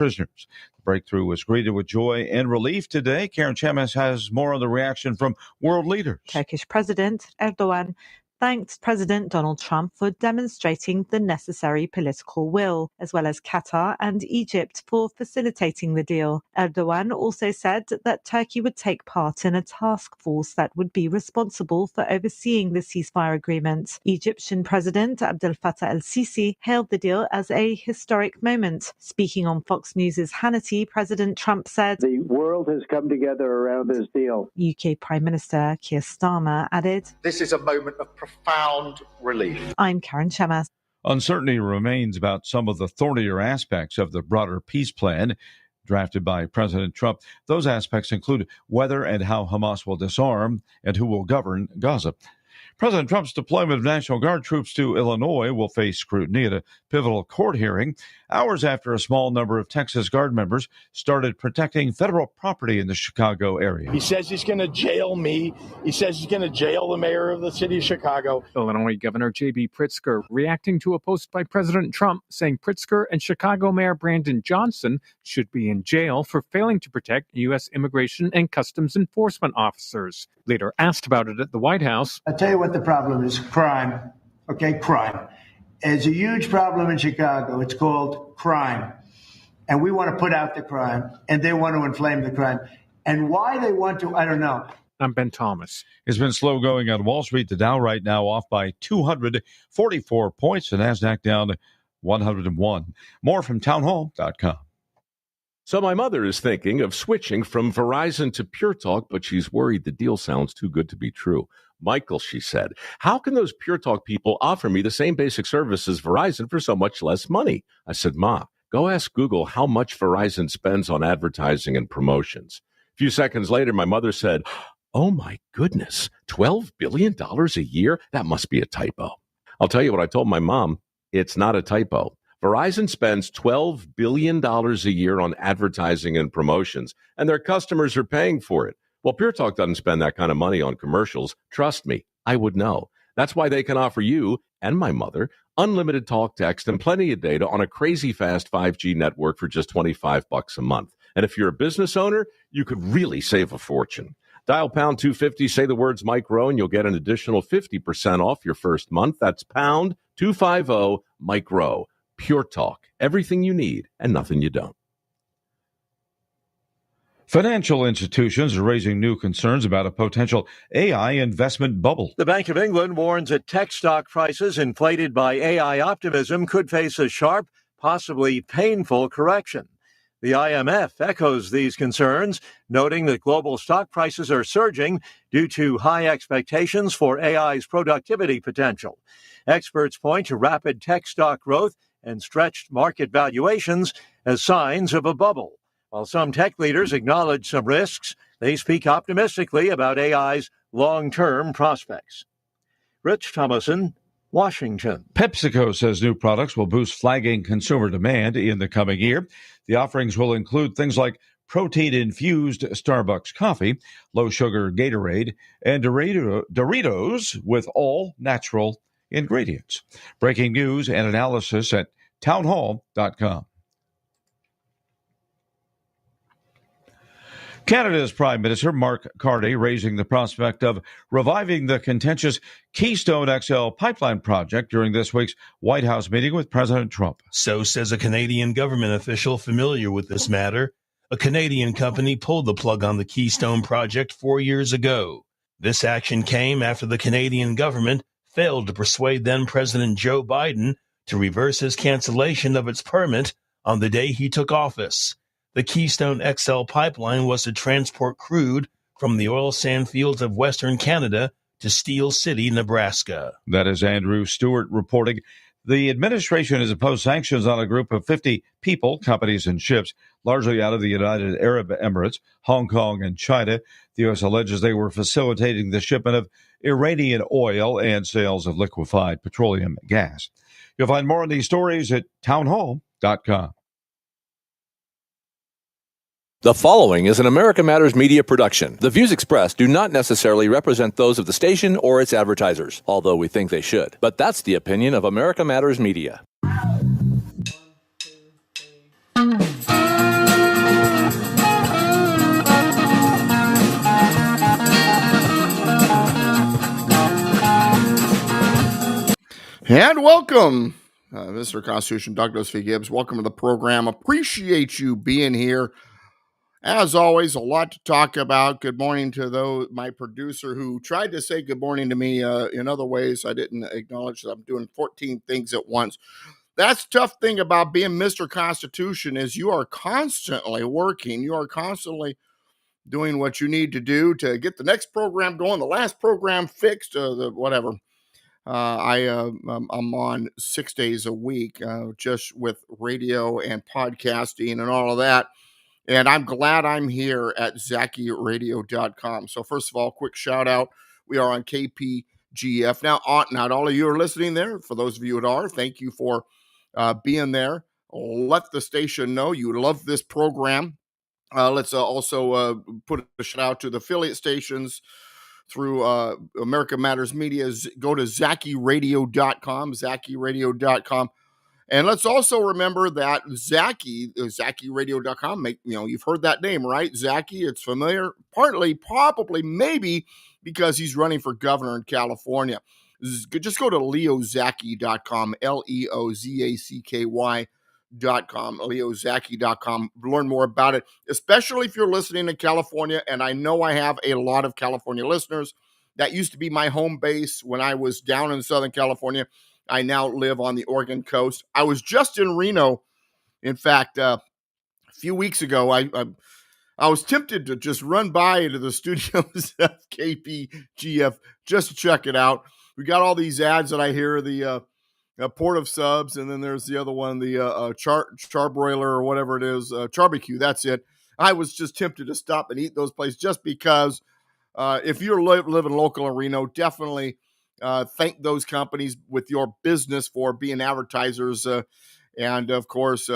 prisoners. The breakthrough was greeted with joy and relief today. Karen Chemes has more on the reaction from world leaders. Turkish President Erdogan thanked President Donald Trump for demonstrating the necessary political will, as well as Qatar and Egypt for facilitating the deal. Erdogan also said that Turkey would take part in a task force that would be responsible for overseeing the ceasefire agreement. Egyptian President Abdel Fattah el-Sisi hailed the deal as a historic moment. Speaking on Fox News' Hannity, President Trump said, "The world has come together around this deal." UK Prime Minister Keir Starmer added, "This is a moment of profound relief." I'm Karen Chemes. Uncertainty remains about some of the thornier aspects of the broader peace plan drafted by President Trump. Those aspects include whether and how Hamas will disarm and who will govern Gaza. President Trump's deployment of National Guard troops to Illinois will face scrutiny at a pivotal court hearing hours after a small number of Texas Guard members started protecting federal property in the Chicago area. He says he's going to jail me. He says he's going to jail the mayor of the city of Chicago. Illinois Governor J.B. Pritzker reacting to a post by President Trump saying Pritzker and Chicago Mayor Brandon Johnson should be in jail for failing to protect U.S. immigration and customs enforcement officers. Later asked about it at the White House. I'll tell you what the problem is. Crime. Okay, crime. It's a huge problem in Chicago. It's called crime. And we want to put out the crime, and they want to inflame the crime. And why they want to, I don't know. I'm Ben Thomas. It's been slow going on Wall Street. The Dow right now off by 244 points. The NASDAQ down 101. More from townhall.com. So my mother is thinking of switching from Verizon to Pure Talk, but she's worried the deal sounds too good to be true. Michael, she said, how can those Pure Talk people offer me the same basic service as Verizon for so much less money? I said, Ma, go ask Google how much Verizon spends on advertising and promotions. A few seconds later, my mother said, oh my goodness, $12 billion a year? That must be a typo. I'll tell you what I told my mom. It's not a typo. Verizon spends $12 billion a year on advertising and promotions, and their customers are paying for it. Well, Pure Talk doesn't spend that kind of money on commercials. Trust me, I would know. That's why they can offer you and my mother unlimited talk, text, and plenty of data on a crazy fast 5G network for just $25 a month. And if you're a business owner, you could really save a fortune. Dial pound 250, say the words Mike Rowe, and you'll get an additional 50% off your first month. That's pound 250 Mike Rowe. Pure Talk, everything you need and nothing you don't. Financial institutions are raising new concerns about a potential AI investment bubble. The Bank of England warns that tech stock prices inflated by AI optimism could face a sharp, possibly painful correction. The IMF echoes these concerns, noting that global stock prices are surging due to high expectations for AI's productivity potential. Experts point to rapid tech stock growth and stretched market valuations as signs of a bubble. While some tech leaders acknowledge some risks, they speak optimistically about AI's long-term prospects. Rich Thomason, Washington. PepsiCo says new products will boost flagging consumer demand in the coming year. The offerings will include things like protein-infused Starbucks coffee, low-sugar Gatorade, and Doritos with all natural ingredients. Breaking news and analysis at townhall.com. Canada's Prime Minister Mark Carney raising the prospect of reviving the contentious Keystone XL pipeline project during this week's White House meeting with President Trump. So says a Canadian government official familiar with this matter. A Canadian company pulled the plug on the Keystone project 4 years ago. This action came after the Canadian government failed to persuade then-President Joe Biden to reverse his cancellation of its permit on the day he took office. The Keystone XL pipeline was to transport crude from the oil sand fields of Western Canada to Steel City, Nebraska. That is Andrew Stewart reporting. The administration has imposed sanctions on a group of 50 people, companies, and ships, largely out of the United Arab Emirates, Hong Kong, and China. The U.S. alleges they were facilitating the shipment of Iranian oil and sales of liquefied petroleum gas. You'll find more on these stories at townhall.com. The following is an America Matters media production. The views expressed do not necessarily represent those of the station or its advertisers, although we think they should. But that's the opinion of America Matters Media. And welcome, Mr. Constitution, Douglas V. Gibbs. Welcome to the program. Appreciate you being here. As always, a lot to talk about. Good morning to my producer who tried to say good morning to me in other ways. I didn't acknowledge that I'm doing 14 things at once. That's the tough thing about being Mr. Constitution is you are constantly working. You are constantly doing what you need to do to get the next program going, the last program fixed, whatever. I'm on 6 days a week, just with radio and podcasting and all of that. And I'm glad I'm here at ZakiRadio.com. So first of all, quick shout out. We are on KPGF. Now, not all of you are listening there. For those of you that are, thank you for being there. Let the station know you love this program. Let's also put a shout out to the affiliate stations through America Matters Media. Go to ZakiRadio.com, ZakiRadio.com. And let's also remember that ZakiRadio.com, you've heard that name, right? Zaki, it's familiar, partly, probably, maybe because he's running for governor in California. Just go to LeoZaki.com, LeoZacky.com, LeoZaki.com. Learn more about it, especially if you're listening in California. And I know I have a lot of California listeners. That used to be my home base when I was down in Southern California. I now live on the Oregon coast. I was just in Reno. In fact, a few weeks ago, I was tempted to just run by to the studios of KPGF just to check it out. We got all these ads that I hear, the Port of Subs, and then there's the other one, the Charbroiler or whatever it is, Charbecue, that's it. I was just tempted to stop and eat those places just because if you're living local in Reno, definitely thank those companies with your business for being advertisers. And of course,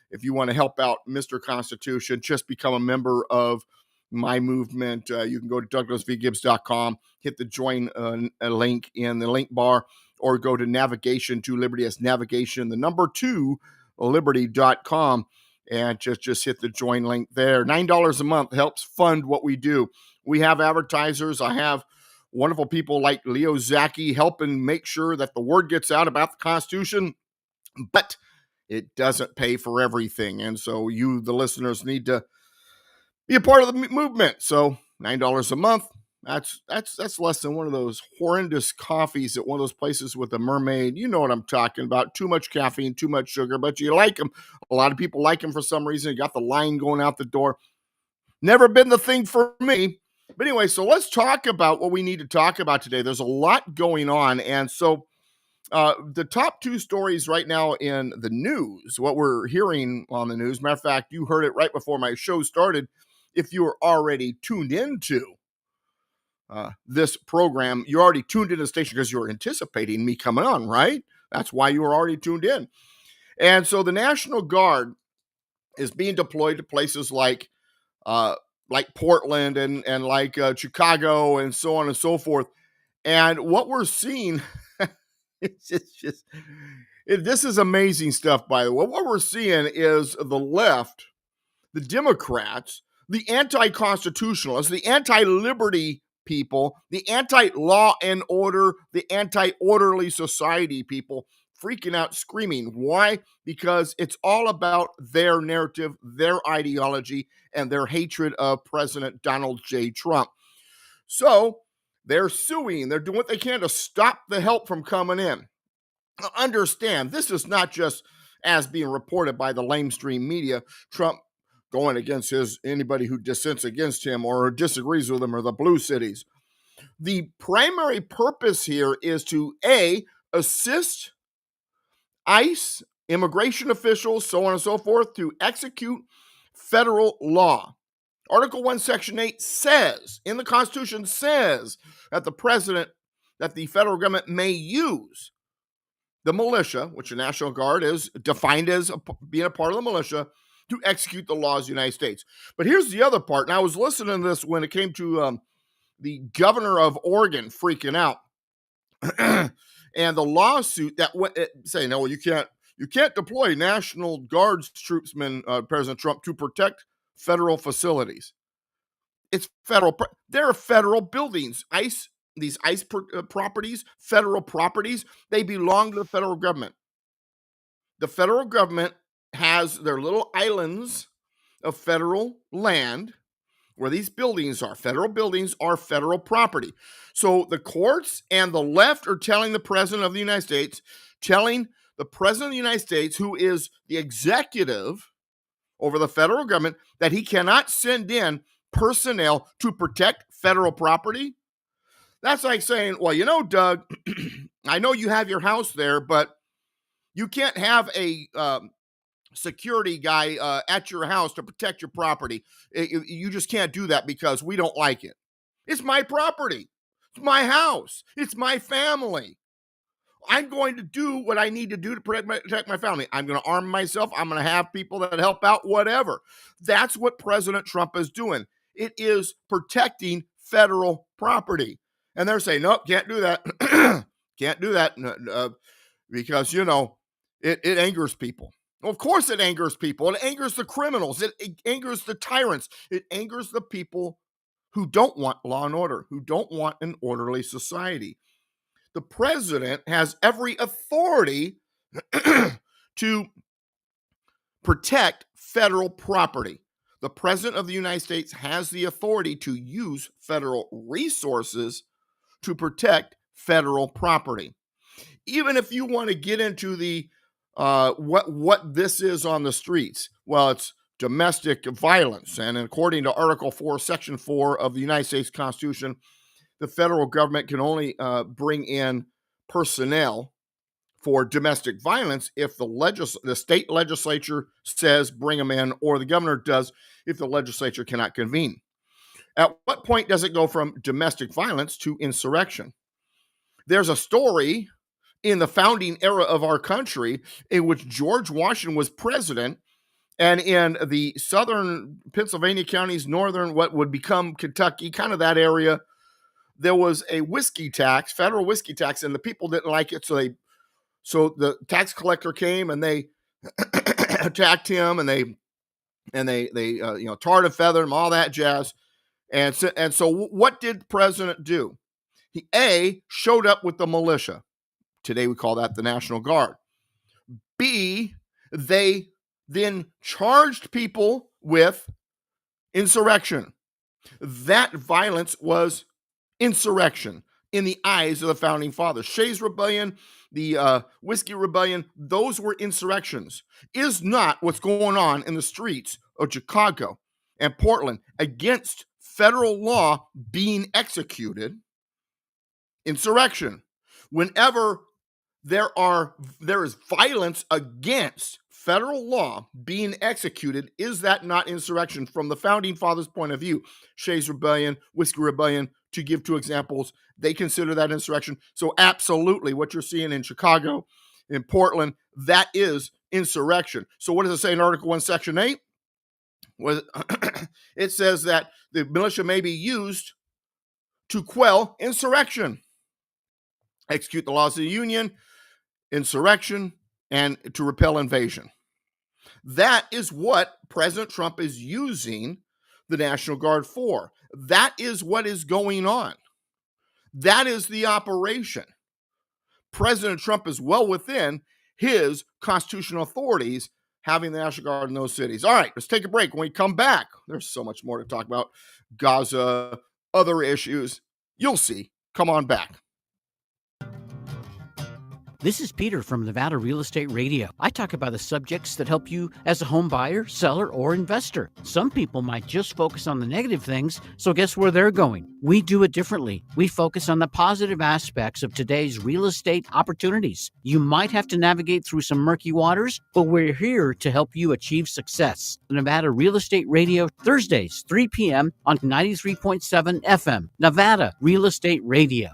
if you want to help out Mr. Constitution, just become a member of my movement. You can go to DouglasVGibbs.com, hit the join link in the link bar, or go to Navigation to Liberty. That's navigation, the number 2, liberty.com. And just hit the join link there. $9 a month helps fund what we do. We have advertisers. I have wonderful people like Leo Zaki helping make sure that the word gets out about the Constitution, but it doesn't pay for everything. And so you, the listeners, need to be a part of the movement. So $9 a month, that's less than one of those horrendous coffees at one of those places with a mermaid. You know what I'm talking about. Too much caffeine, too much sugar, but you like them. A lot of people like them for some reason. You got the line going out the door. Never been the thing for me. But anyway, so let's talk about what we need to talk about today. There's a lot going on. And so the top 2 stories right now in the news, what we're hearing on the news, matter of fact, you heard it right before my show started. If you were already tuned into this program, you're already tuned into the station because you're anticipating me coming on, right? That's why you were already tuned in. And so the National Guard is being deployed to places like Portland and like Chicago and so on and so forth. And what we're seeing, this is amazing stuff, by the way. What we're seeing is the left, the Democrats, the anti-constitutionalists, the anti-liberty people, the anti-law and order, the anti-orderly society people freaking out, screaming. Why? Because it's all about their narrative, their ideology, and their hatred of President Donald J. Trump. So they're suing. They're doing what they can to stop the help from coming in. Now, understand, this is not just as being reported by the lamestream media, Trump going against anybody who dissents against him or disagrees with him, or the blue cities. The primary purpose here is to assist ICE, immigration officials, so on and so forth, to execute federal law. Article 1, Section 8 says, in the Constitution, says that the federal government may use the militia, which the National Guard is defined as being a part of the militia, to execute the laws of the United States. But here's the other part, and I was listening to this when it came to the governor of Oregon freaking out. And the lawsuit that saying, no, you can't deploy National Guard's troopsmen, President Trump, to protect federal facilities. It's federal. There are federal buildings. ICE properties, federal properties, they belong to the federal government. The federal government has their little islands of federal land where these buildings are. Federal buildings are federal property. So the courts and the left are telling the President of the United States, who is the executive over the federal government, that he cannot send in personnel to protect federal property. That's like saying, well, Doug, I know you have your house there, but you can't have a security guy at your house to protect your property. You just can't do that because we don't like it. It's my property. It's my house. It's my family. I'm going to do what I need to do to protect my family. I'm going to arm myself. I'm going to have people that help out, whatever. That's what President Trump is doing. It is protecting federal property. And they're saying, nope, can't do that. Can't do that because, it angers people. Well, of course it angers people. It angers the criminals. It angers the tyrants. It angers the people who don't want law and order, who don't want an orderly society. The president has every authority to protect federal property. The president of the United States has the authority to use federal resources to protect federal property. Even if you want to get into the what this is on the streets, well, it's domestic violence. And according to Article 4, Section 4 of the United States Constitution, the federal government can only bring in personnel for domestic violence if the state legislature says bring them in, or the governor does if the legislature cannot convene. At what point does it go from domestic violence to insurrection? There's a story in the founding era of our country in which George Washington was president, and in the southern Pennsylvania counties, northern what would become Kentucky, kind of that area, there was a whiskey tax, federal whiskey tax, and the people didn't like it, so the tax collector came and they attacked him, and they tarred and feathered him, all that jazz. And so what did the president do? He showed up with the militia. Today we call that the National Guard. B, they then charged people with insurrection. That violence was insurrection in the eyes of the founding fathers. Shays Rebellion, the Whiskey Rebellion, those were insurrections. Is not what's going on in the streets of Chicago and Portland against federal law being executed. Insurrection. Whenever there is violence against federal law being executed, is that not insurrection from the founding fathers' point of view? Shays Rebellion, Whiskey Rebellion, to give two examples, they consider that insurrection. So absolutely what you're seeing in Chicago, in Portland, that is insurrection. So what does it say in Article 1, Section 8? It says that the militia may be used to quell insurrection, execute the laws of the Union, insurrection, and to repel invasion. That is what President Trump is using the National Guard for. That is what is going on. That is the operation. President Trump is well within his constitutional authorities having the National Guard in those cities. All right, let's take a break. When we come back, there's so much more to talk about. Gaza, other issues. You'll see. Come on back. This is Peter from Nevada Real Estate Radio. I talk about the subjects that help you as a home buyer, seller, or investor. Some people might just focus on the negative things, so guess where they're going? We do it differently. We focus on the positive aspects of today's real estate opportunities. You might have to navigate through some murky waters, but we're here to help you achieve success. The Nevada Real Estate Radio, Thursdays, 3 p.m. on 93.7 FM. Nevada Real Estate Radio.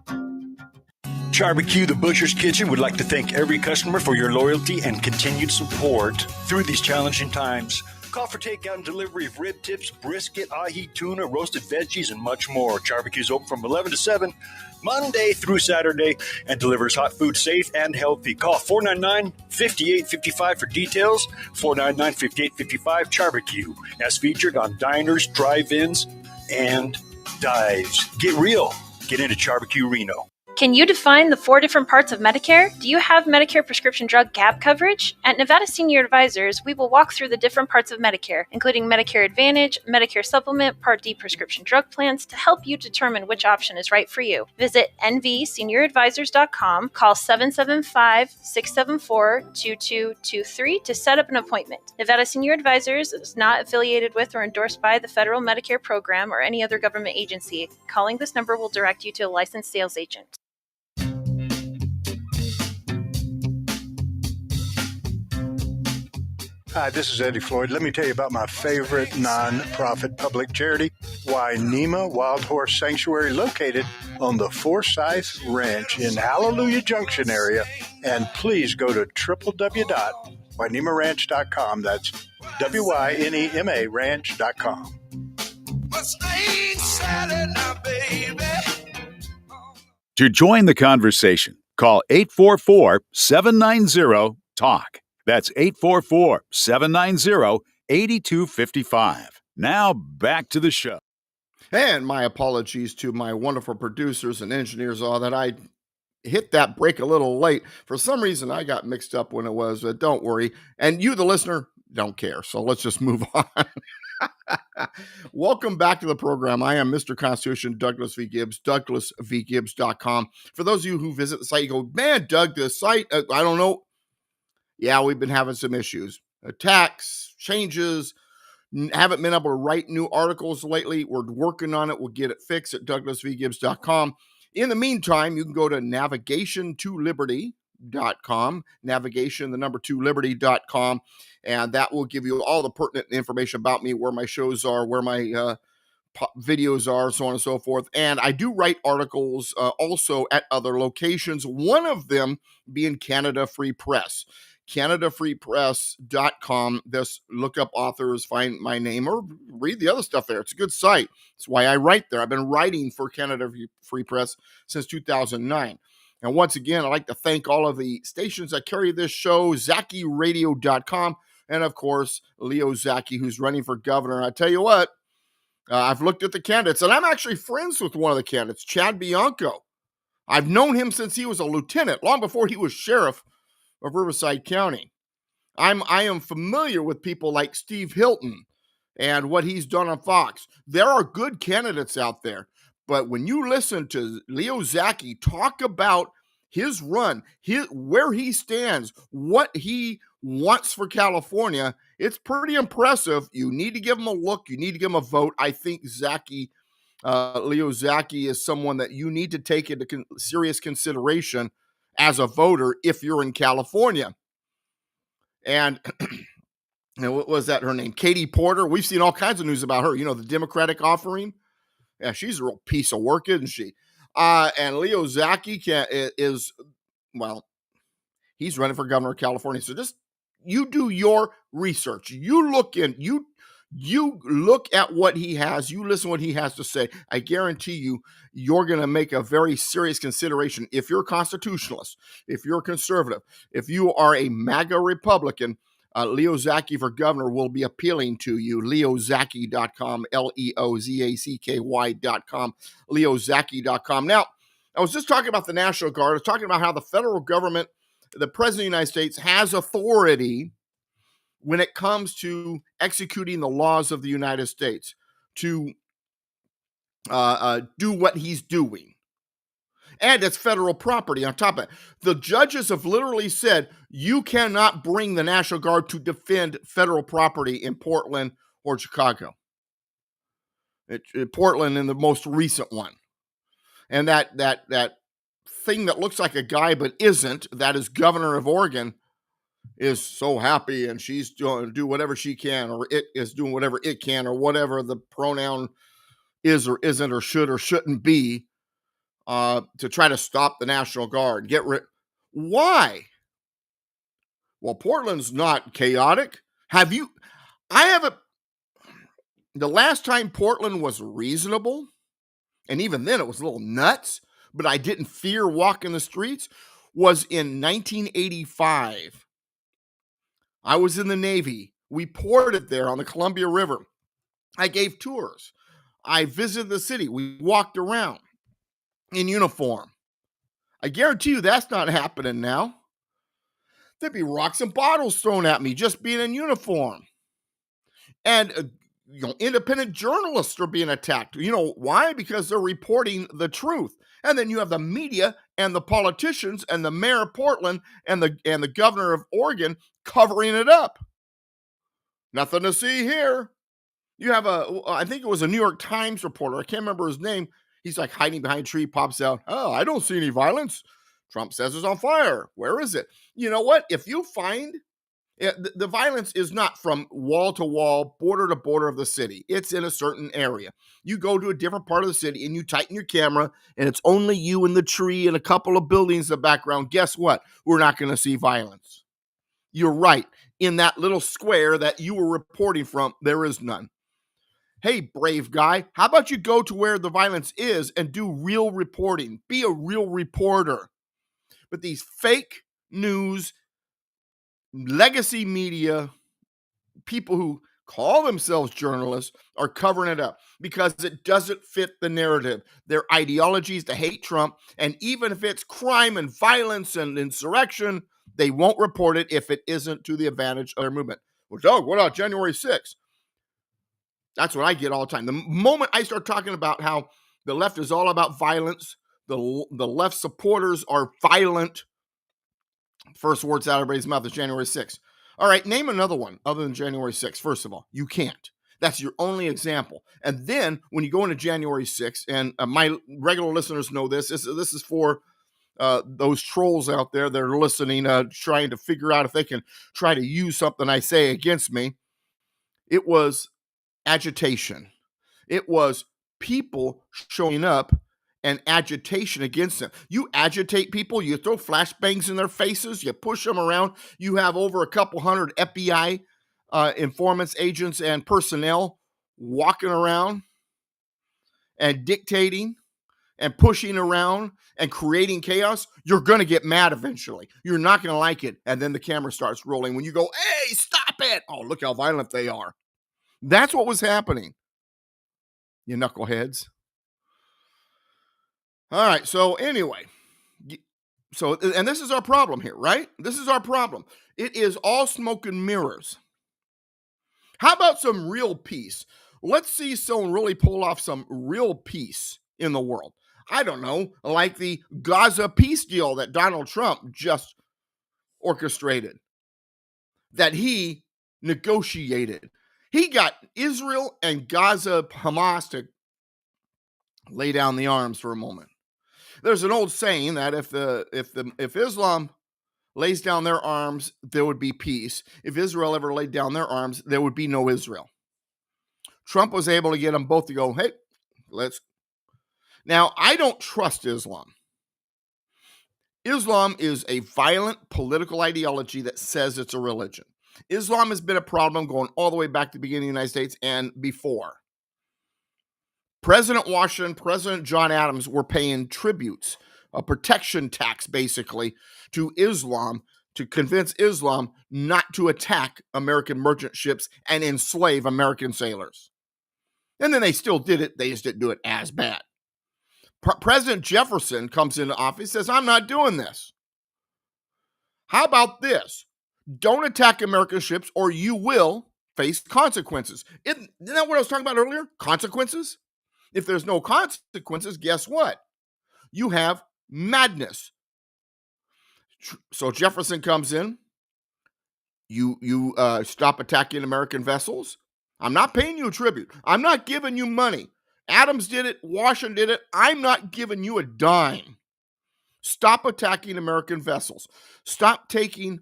Barbecue, the Butcher's Kitchen, would like to thank every customer for your loyalty and continued support through these challenging times. Call for takeout and delivery of rib tips, brisket, ahi, tuna, roasted veggies, and much more. Barbecue's open from 11 to 7, Monday through Saturday, and delivers hot food safe and healthy. Call 499-5855 for details. 499-5855 Barbecue, as featured on diners, drive-ins, and dives. Get real. Get into Barbecue Reno. Can you define the 4 different parts of Medicare? Do you have Medicare prescription drug gap coverage? At Nevada Senior Advisors, we will walk through the different parts of Medicare, including Medicare Advantage, Medicare Supplement, Part D prescription drug plans to help you determine which option is right for you. Visit nvsenioradvisors.com, call 775-674-2223 to set up an appointment. Nevada Senior Advisors is not affiliated with or endorsed by the federal Medicare program or any other government agency. Calling this number will direct you to a licensed sales agent. Hi, this is Eddie Floyd. Let me tell you about my favorite nonprofit public charity, Wainema Wild Horse Sanctuary, located on the Forsyth Ranch in Hallelujah Junction area. And please go to www.wainemaranch.com. That's WYNEMA ranch.com. To join the conversation, call 844-790-TALK. That's 844-790-8255. Now back to the show. And my apologies to my wonderful producers and engineers, all that I hit that break a little late. For some reason, I got mixed up when it was. Don't worry. And you, the listener, don't care. So let's just move on. Welcome back to the program. I am Mr. Constitution, Douglas V. Gibbs, douglasvgibbs.com. For those of you who visit the site, you go, man, Doug, this site, I don't know. Yeah, we've been having some issues. Attacks, changes, haven't been able to write new articles lately. We're working on it. We'll get it fixed at douglasvgibbs.com. In the meantime, you can go to navigation2liberty.com, navigation, the number 2liberty.com, and that will give you all the pertinent information about me, where my shows are, where my videos are, so on and so forth. And I do write articles also at other locations, one of them being Canada Free Press. CanadaFreePress.com. Just look up authors, find my name, or read the other stuff there. It's a good site. That's why I write there. I've been writing for Canada Free Press since 2009. And once again, I'd like to thank all of the stations that carry this show, ZakiRadio.com, and of course, Leo Zaki, who's running for governor. I tell you what, I've looked at the candidates, and I'm actually friends with one of the candidates, Chad Bianco. I've known him since he was a lieutenant, long before he was sheriff of Riverside County. I am familiar with people like Steve Hilton and what he's done on Fox. There are good candidates out there, but when you listen to Leo Zaki talk about his run, where he stands, what he wants for California, it's pretty impressive. You need to give him a look. You need to give him a vote. I think Zaki, Leo Zaki, is someone that you need to take into serious consideration as a voter if you're in California. And what was that, her name? Katie Porter. We've seen all kinds of news about her. You know, the Democratic offering. Yeah, she's a real piece of work, isn't she? And Leo Zaki is, well, he's running for governor of California. So just, you do your research. You look at what he has. You listen to what he has to say. I guarantee you, you're going to make a very serious consideration. If you're a constitutionalist, if you're a conservative, if you are a MAGA Republican, Leo Zaki for governor will be appealing to you. LeoZaki.com, LeoZacky.com, LeoZaki.com. Now, I was just talking about the National Guard. I was talking about how the federal government, the President of the United States, has authority when it comes to executing the laws of the United States to do what he's doing. And it's federal property on top of it. The judges have literally said, you cannot bring the National Guard to defend federal property in Portland or Chicago. Portland in the most recent one. And that thing that looks like a guy but isn't, that is governor of Oregon, is so happy, and she's doing do whatever she can, or it is doing whatever it can, or whatever the pronoun is or isn't or should or shouldn't be, to try to stop the National Guard. Why? Well, Portland's not chaotic. The last time Portland was reasonable, and even then it was a little nuts, but I didn't fear walking the streets, was in 1985. I was in the Navy. We ported there on the Columbia River. I gave tours. I visited the city. We walked around. in uniform. I guarantee you that's not happening now. There'd be rocks and bottles thrown at me just being in uniform. And independent journalists are being attacked. You know why? Because they're reporting the truth. And then you have the media and the politicians and the mayor of Portland and the governor of Oregon covering it up. Nothing to see here. You have I think it was a New York Times reporter. I can't remember his name. He's like hiding behind a tree, pops out. Oh, I don't see any violence. Trump says it's on fire. Where is it? You know what? If you find the violence is not from wall to wall, border to border of the city. It's in a certain area. You go to a different part of the city and you tighten your camera and it's only you and the tree and a couple of buildings in the background. Guess what? We're not going to see violence. You're right. In that little square that you were reporting from, there is none. Hey, brave guy, how about you go to where the violence is and do real reporting? Be a real reporter. But these fake news, legacy media, people who call themselves journalists are covering it up because it doesn't fit the narrative. Their ideology is to hate Trump, and even if it's crime and violence and insurrection, they won't report it if it isn't to the advantage of their movement. Well, Doug, what about January 6th? That's what I get all the time. The moment I start talking about how the left is all about violence, the left supporters are violent, first words out of everybody's mouth is January 6th. All right, name another one other than January 6th. First of all, you can't. That's your only example. And then when you go into January 6th, and my regular listeners know this is for those trolls out there that are listening, trying to figure out if they can try to use something I say against me. It was agitation. It was people showing up and agitation against them. You agitate people, you throw flashbangs in their faces, you push them around. You have over a couple hundred FBI informants, agents, and personnel walking around and dictating and pushing around and creating chaos. You're going to get mad eventually. You're not going to like it. And then the camera starts rolling when you go, hey, stop it. Oh, look how violent they are. That's what was happening, you knuckleheads. All right, so anyway, and this is our problem here, right? This is our problem. It is all smoke and mirrors. How about some real peace? Let's see someone really pull off some real peace in the world. I don't know, like the Gaza peace deal that Donald Trump just orchestrated, that he negotiated. He got Israel and Gaza, Hamas to lay down the arms for a moment. There's an old saying that if Islam lays down their arms, there would be peace. If Israel ever laid down their arms, there would be no Israel. Trump was able to get them both to go, hey, let's. Now, I don't trust Islam. Islam is a violent political ideology that says it's a religion. Islam has been a problem going all the way back to the beginning of the United States and before. President Washington, President John Adams were paying tributes, a protection tax basically, to Islam to convince Islam not to attack American merchant ships and enslave American sailors. And then they still did it. They just didn't do it as bad. President Jefferson comes into office, says, I'm not doing this. How about this? Don't attack American ships or you will face consequences. Isn't that what I was talking about earlier? Consequences? If there's no consequences, guess what? You have madness. So Jefferson comes in. You stop attacking American vessels. I'm not paying you a tribute. I'm not giving you money. Adams did it. Washington did it. I'm not giving you a dime. Stop attacking American vessels. Stop taking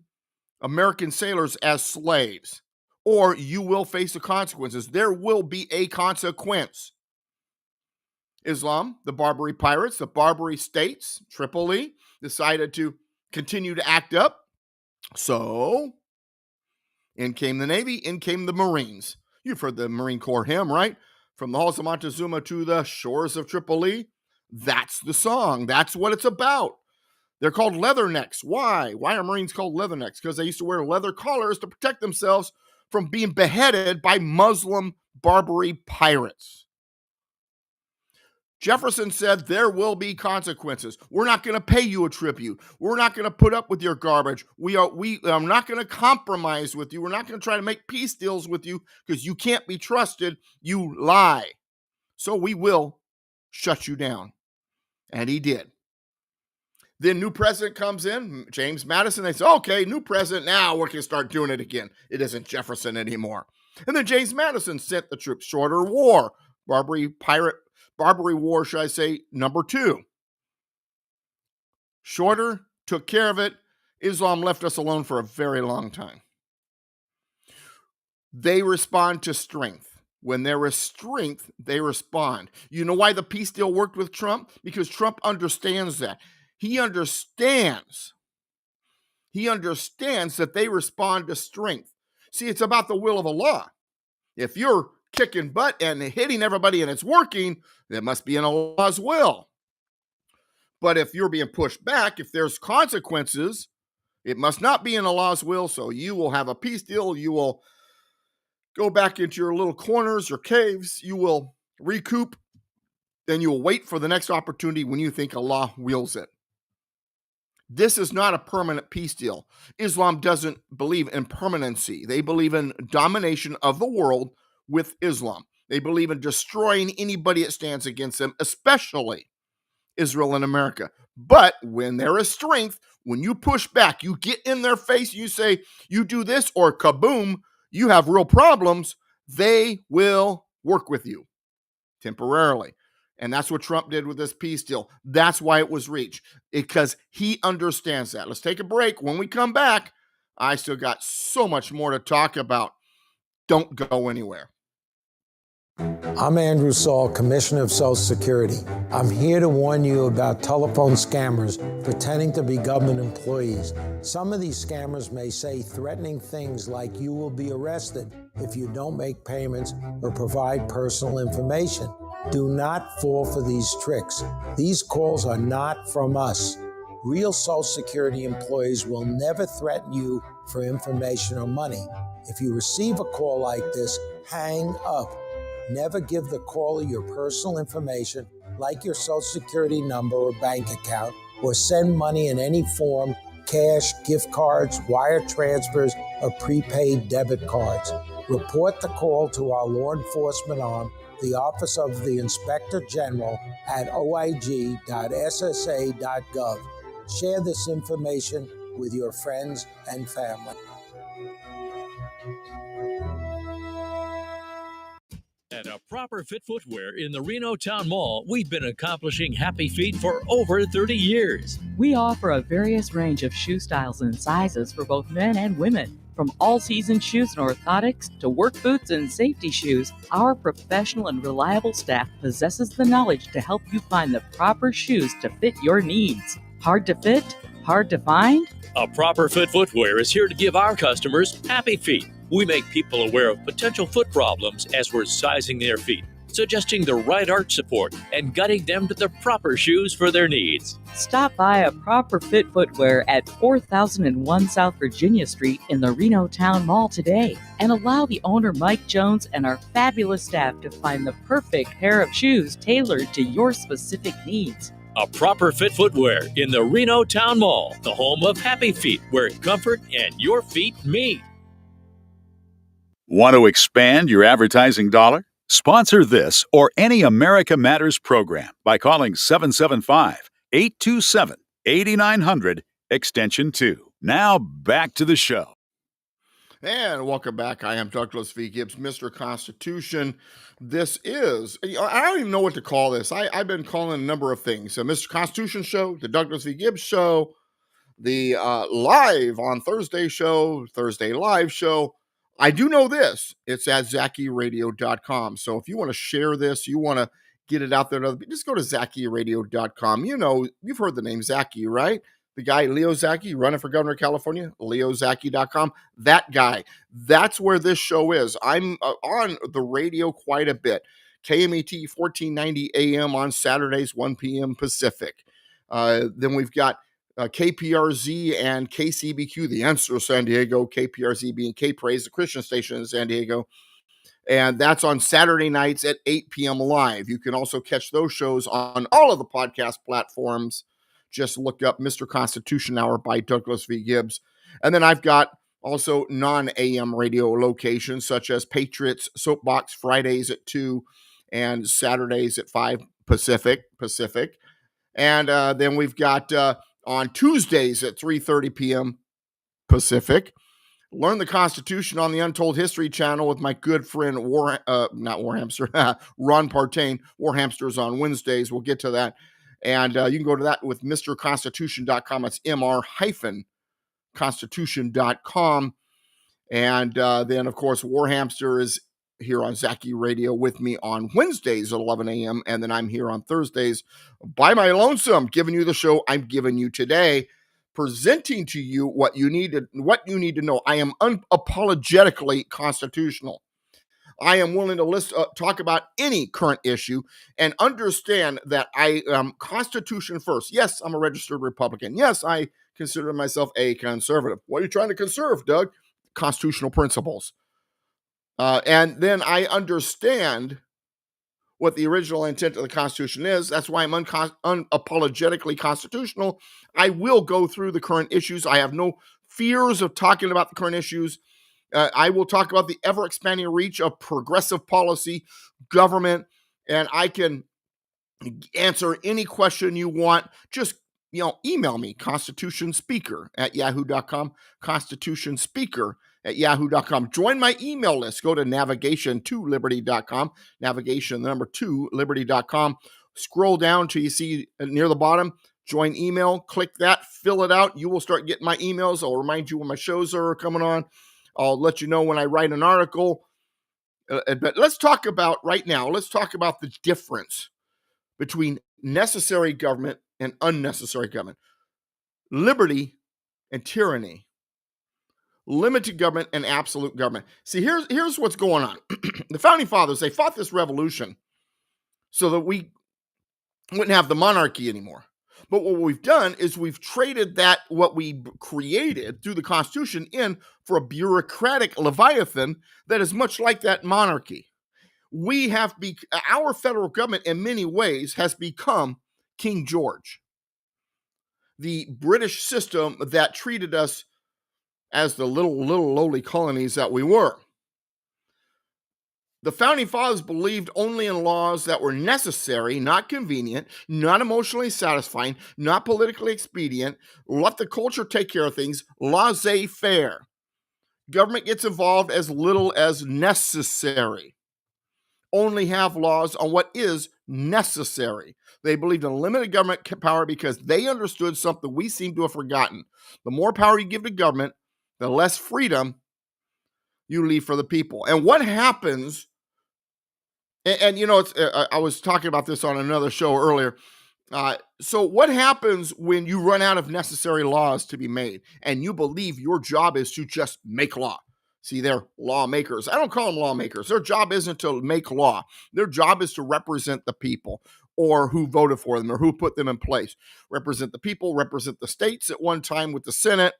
American sailors as slaves, or you will face the consequences. There will be a consequence. Islam, the Barbary pirates, the Barbary states, Tripoli, decided to continue to act up. So in came the Navy, in came the Marines. You've heard the Marine Corps hymn, right? From the halls of Montezuma to the shores of Tripoli. That's the song. That's what it's about. They're called leathernecks. Why? Why are Marines called leathernecks? Because they used to wear leather collars to protect themselves from being beheaded by Muslim Barbary pirates. Jefferson said there will be consequences. We're not going to pay you a tribute. We're not going to put up with your garbage. We are not going to compromise with you. We're not going to try to make peace deals with you because you can't be trusted. You lie. So we will shut you down. And he did. Then new president comes in, James Madison. They say, okay, new president, now we're going to start doing it again. It isn't Jefferson anymore. And then James Madison sent the troops. Shorter war. Barbary War, should I say, number 2. Shorter, took care of it. Islam left us alone for a very long time. They respond to strength. When there is strength, they respond. You know why the peace deal worked with Trump? Because Trump understands that. He understands that they respond to strength. See, it's about the will of Allah. If you're kicking butt and hitting everybody and it's working, that must be in Allah's will. But if you're being pushed back, if there's consequences, it must not be in Allah's will. So you will have a peace deal. You will go back into your little corners or caves. You will recoup. Then you will wait for the next opportunity when you think Allah wills it. This is not a permanent peace deal. Islam doesn't believe in permanency. They believe in domination of the world with Islam. They believe in destroying anybody that stands against them, especially Israel and America. But when there is strength, when you push back, you get in their face, you say, you do this or kaboom, you have real problems, they will work with you temporarily. And that's what Trump did with this peace deal. That's why it was reached, because he understands that. Let's take a break. When we come back, I still got so much more to talk about. Don't go anywhere. I'm Andrew Saul, Commissioner of Social Security. I'm here to warn you about telephone scammers pretending to be government employees. Some of these scammers may say threatening things like you will be arrested if you don't make payments or provide personal information. Do not fall for these tricks. These calls are not from us. Real Social Security employees will never threaten you for information or money. If you receive a call like this, hang up. Never give the caller your personal information, like your Social Security number or bank account, or send money in any form, cash, gift cards, wire transfers, or prepaid debit cards. Report the call to our law enforcement arm, the Office of the Inspector General at oig.ssa.gov. Share this information with your friends and family. At A Proper Fit Footwear in the Reno Town Mall, we've been accomplishing happy feet for over 30 years. We offer a various range of shoe styles and sizes for both men and women. From all-season shoes and orthotics to work boots and safety shoes, our professional and reliable staff possesses the knowledge to help you find the proper shoes to fit your needs. Hard to fit? Hard to find? A Proper Fit Footwear is here to give our customers happy feet. We make people aware of potential foot problems as we're sizing their feet, suggesting the right arch support, and guiding them to the proper shoes for their needs. Stop by A Proper Fit Footwear at 4001 South Virginia Street in the Reno Town Mall today, and allow the owner Mike Jones and our fabulous staff to find the perfect pair of shoes tailored to your specific needs. A Proper Fit Footwear in the Reno Town Mall, the home of happy feet, where comfort and your feet meet. Want to expand your advertising dollar? Sponsor this or any America Matters program by calling 775-827-8900, extension 2. Now back to the show. And welcome back. I am Douglas V. Gibbs, Mr. Constitution. This is, I don't even know what to call this. I've been calling a number of things. The Mr. Constitution Show, the Douglas V. Gibbs Show, the live on Thursday show, Thursday live show. I do know this. It's at ZackieRadio.com. So if you want to share this, you want to get it out there to other people, just go to ZackieRadio.com. You know, you've heard the name Zackie, right? The guy, Leo Zackie, running for governor of California, LeoZackie.com. That guy. That's where this show is. I'm on the radio quite a bit. KMET 1490 AM on Saturdays, 1 p.m. Pacific. Then we've got KPRZ and KCBQ, the answer San Diego, KPRZ being K-Praise, the Christian station in San Diego. And that's on Saturday nights at 8 p.m. live. You can also catch those shows on all of the podcast platforms. Just look up Mr. Constitution Hour by Douglas V. Gibbs. And then I've got also non-AM radio locations such as Patriots Soapbox Fridays at 2 and Saturdays at 5 Pacific. And then we've got on Tuesdays at 3:30 p.m. Pacific. Learn the Constitution on the Untold History channel with my good friend Ron Partain. War Hamsters on Wednesdays. We'll get to that. And you can go to that with MrConstitution.com. It's mr-constitution.com. And then, of course, War Hamster is here on Zaki Radio with me on Wednesdays at 11 a.m. And then I'm here on Thursdays by my lonesome, giving you the show I'm giving you today, presenting to you what you need to know. I am unapologetically constitutional. I am willing to talk about any current issue and understand that I am Constitution first. Yes, I'm a registered Republican. Yes, I consider myself a conservative. What are you trying to conserve, Doug? Constitutional principles. And then I understand what the original intent of the Constitution is. That's why I'm unapologetically constitutional. I will go through the current issues. I have no fears of talking about the current issues. I will talk about the ever-expanding reach of progressive policy, government, and I can answer any question you want. Just email me, constitutionspeaker@yahoo.com, constitutionspeaker@yahoo.com. Join my email list. Go to navigation2liberty.com, navigation, the number 2, liberty.com. Scroll down till you see near the bottom, join email, click that, fill it out. You will start getting my emails. I'll remind you when my shows are coming on. I'll let you know when I write an article. But let's talk about the difference between necessary government and unnecessary government. Liberty and tyranny. Limited government and absolute government. See, here's what's going on. The Founding Fathers, they fought this revolution so that we wouldn't have the monarchy anymore. But what we've done is we've traded what we created through the Constitution in for a bureaucratic leviathan that is much like that monarchy. Our federal government in many ways has become King George, the British system that treated us as the little lowly colonies that we were. The Founding Fathers believed only in laws that were necessary, not convenient, not emotionally satisfying, not politically expedient. Let the culture take care of things. Laissez-faire. Government gets involved as little as necessary. Only have laws on what is necessary. They believed in limited government power because they understood something we seem to have forgotten. The more power you give to government, the less freedom you leave for the people. And what happens, and I was talking about this on another show earlier. So what happens when you run out of necessary laws to be made and you believe your job is to just make law? See, they're lawmakers. I don't call them lawmakers. Their job isn't to make law. Their job is to represent the people or who voted for them or who put them in place. Represent the people, represent the states at one time with the Senate.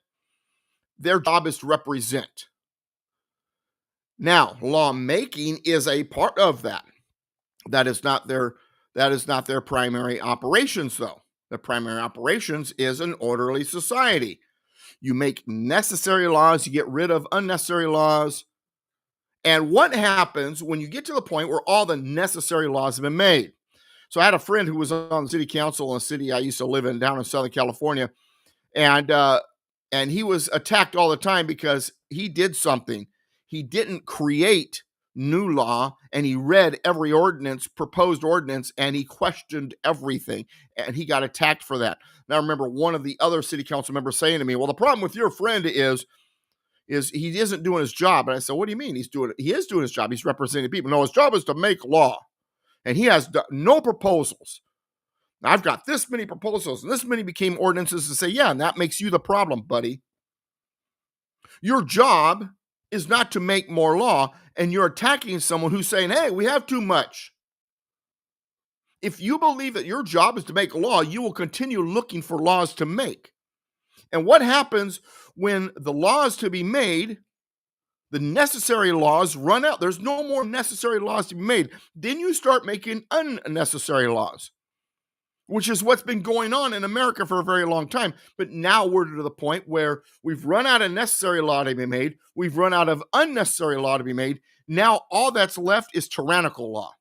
Their job is to represent. Now, lawmaking is a part of that. That is not their primary operations, though. The primary operations is an orderly society. You make necessary laws, you get rid of unnecessary laws. And what happens when you get to the point where all the necessary laws have been made? So I had a friend who was on the city council in a city I used to live in down in Southern California, and he was attacked all the time because he did something. He didn't create new law, and he read every proposed ordinance, and he questioned everything, and he got attacked for that. Now, I remember one of the other city council members saying to me, well, the problem with your friend is he isn't doing his job. And I said, what do you mean? He is doing his job. He's representing people. No, his job is to make law, and he has no proposals. Now, I've got this many proposals, and this many became ordinances to say, yeah, and that makes you the problem, buddy. Your job is not to make more law, and you're attacking someone who's saying, hey, we have too much. If you believe that your job is to make law, you will continue looking for laws to make. And what happens when the laws to be made, The necessary laws run out. There's no more necessary laws to be made. Then you start making unnecessary laws, which is what's been going on in America for a very long time. But now we're to the point where we've run out of necessary law to be made. We've run out of unnecessary law to be made. Now all that's left is tyrannical law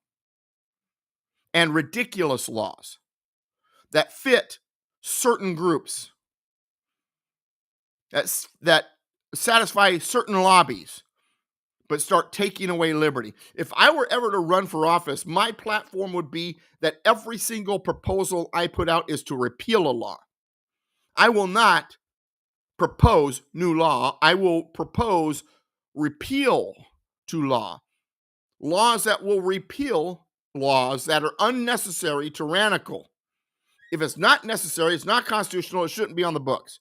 and ridiculous laws that fit certain groups, that satisfy certain lobbies, but start taking away liberty. If I were ever to run for office, my platform would be that every single proposal I put out is to repeal a law. I will not propose new law. I will propose repeal to law. Laws that will repeal laws that are unnecessary, tyrannical. If it's not necessary, it's not constitutional, it shouldn't be on the books.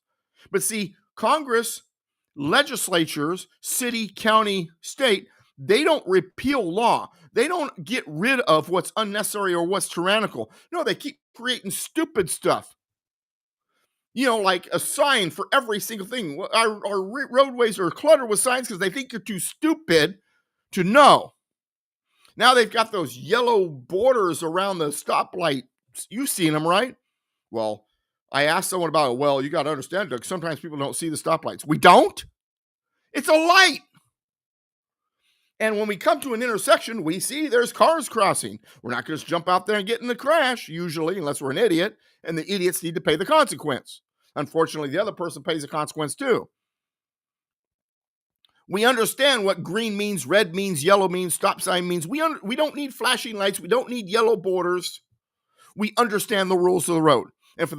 But see, Congress, legislatures, city, county, state, they don't repeal law. They don't get rid of what's unnecessary or what's tyrannical. No, they keep creating stupid stuff. You know, like a sign for every single thing. Our roadways are cluttered with signs because they think you're too stupid to know. Now they've got those yellow borders around the stoplight. You've seen them, right? Well, I asked someone about it. Well, you got to understand, Doug, sometimes people don't see the stoplights. We don't? It's a light. And when we come to an intersection, we see there's cars crossing. We're not going to jump out there and get in the crash, usually, unless we're an idiot, and the idiots need to pay the consequence. Unfortunately, the other person pays the consequence too. We understand what green means, red means, yellow means, stop sign means. We don't need flashing lights. We don't need yellow borders. We understand the rules of the road. And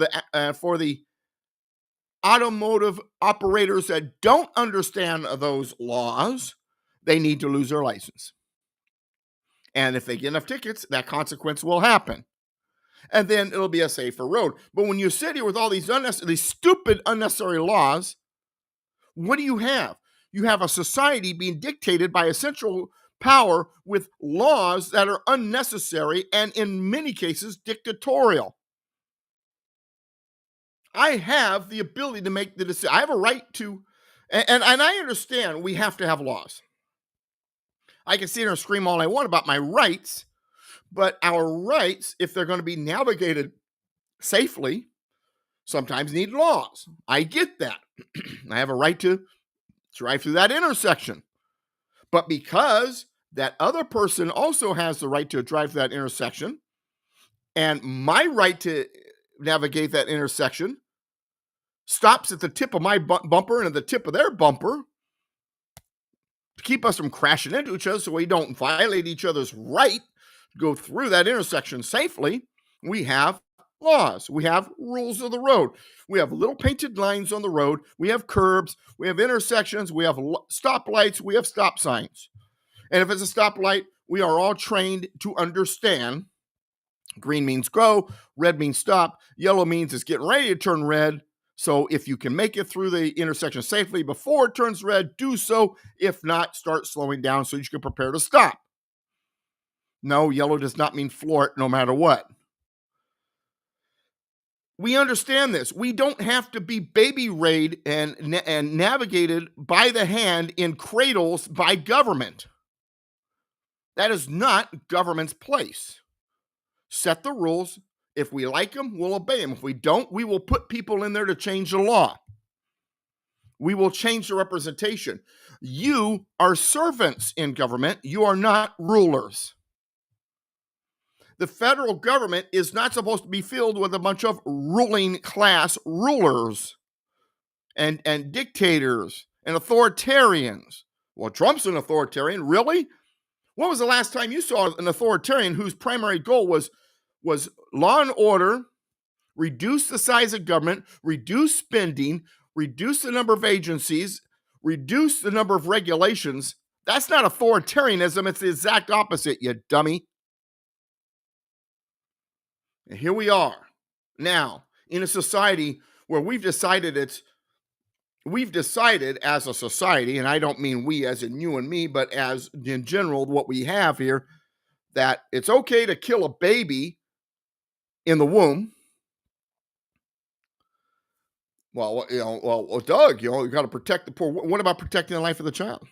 for the automotive operators that don't understand those laws, they need to lose their license. And if they get enough tickets, that consequence will happen. And then it'll be a safer road. But when you sit here with all these stupid, unnecessary laws, what do you have? You have a society being dictated by a central power with laws that are unnecessary and in many cases dictatorial. I have the ability to make the decision. I have a right to, and I understand we have to have laws. I can sit here and scream all I want about my rights, but our rights, if they're going to be navigated safely, sometimes need laws. I get that. I have a right to drive through that intersection. But because that other person also has the right to drive through that intersection, and my right to navigate that intersection stops at the tip of my bumper and at the tip of their bumper to keep us from crashing into each other so we don't violate each other's right to go through that intersection safely, we have laws. We have rules of the road. We have little painted lines on the road. We have curbs. We have intersections. We have stoplights. We have stop signs. And if it's a stoplight, we are all trained to understand green means go, red means stop, yellow means it's getting ready to turn red. So if you can make it through the intersection safely before it turns red, do so. If not, start slowing down so you can prepare to stop. No, yellow does not mean floor it no matter what. We understand this. We don't have to be baby raided and navigated by the hand in cradles by government. That is not government's place. Set the rules. If we like them, we'll obey them. If we don't, we will put people in there to change the law. We will change the representation. You are servants in government. You are not rulers. The federal government is not supposed to be filled with a bunch of ruling class rulers and dictators and authoritarians. Well, Trump's an authoritarian. Really? When was the last time you saw an authoritarian whose primary goal was law and order, reduce the size of government, reduce spending, reduce the number of agencies, reduce the number of regulations? That's not authoritarianism. It's the exact opposite, you dummy. And here we are now in a society where we've decided as a society, and I don't mean we as in you and me, but as in general, what we have here, that it's okay to kill a baby in the womb. Well, Doug, you got to protect the poor. What about protecting the life of the child?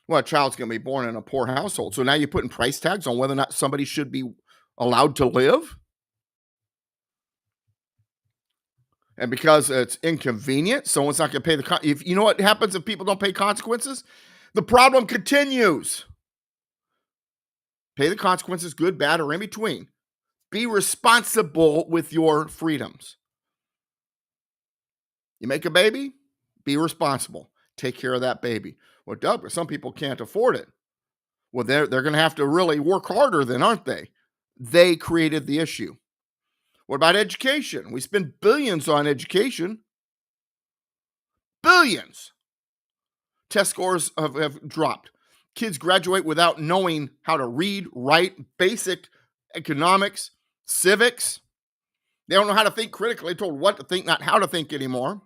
Well, a child's going to be born in a poor household. So now you're putting price tags on whether or not somebody should be allowed to live. And because it's inconvenient, someone's not going to pay the if you know what happens if people don't pay consequences? The problem continues. Pay the consequences, good, bad, or in between. Be responsible with your freedoms. You make a baby, be responsible. Take care of that baby. Well, Doug, some people can't afford it. Well, they're going to have to really work harder then, aren't they? They created the issue. What about education? We spend billions on education. Billions. Test scores have dropped. Kids graduate without knowing how to read, write, basic economics, civics. They don't know how to think critically. They're told what to think, not how to think anymore.